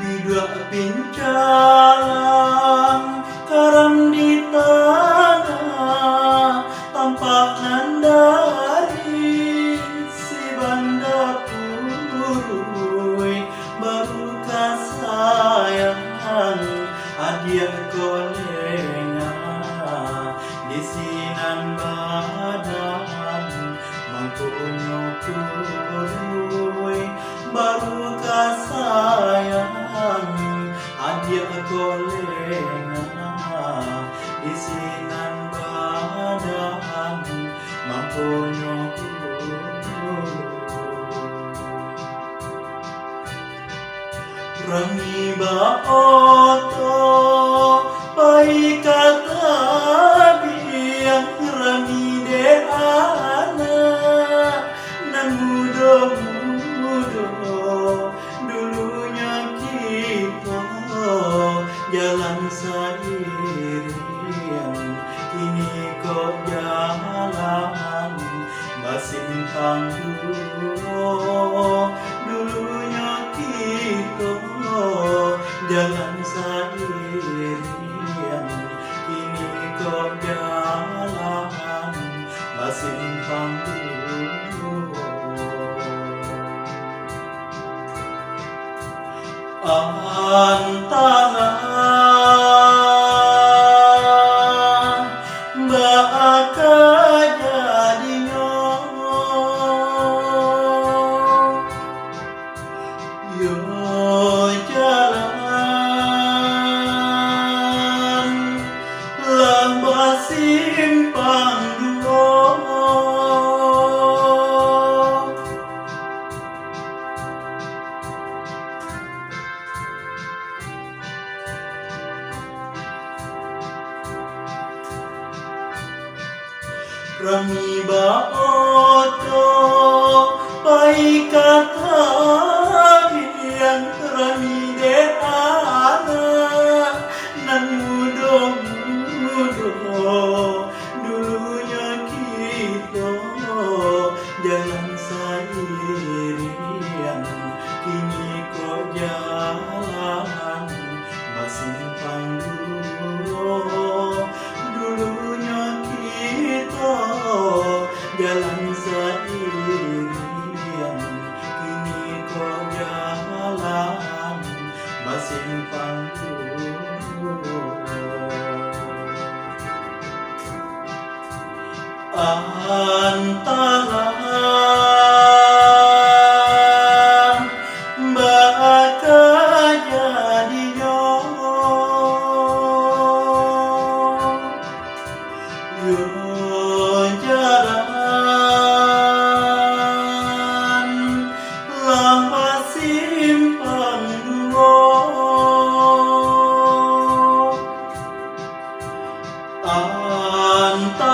Bidak pincalang karam di tanah, tampak nandari si banda purui. Baru kasayang adia kolenga di sinan badan mangkunyo purui. Baru kasayang adia kolenga di sinan badan mangkunyo purui. Rangi ba oto pai kata biang rangi de ana nan mudo dulunya kita jalan sendirian, kini kok jalan bersimpang dulu. Dulunya kita jalan sendirian, kini kok jalan bersimpang dulu. Antara bakal jadinya yo jalan lambah simpang dulu. Rangi ba oto pai kata biang rangi de ana nan mudo dulunya kita jalan sendirian, kini kok jalan bersimpang dulu. Dulunya kita jalan sendirian, kini kok jalan bersimpang dulu. Antara bakal jadinya yo jalan lama simpang dulu. Antara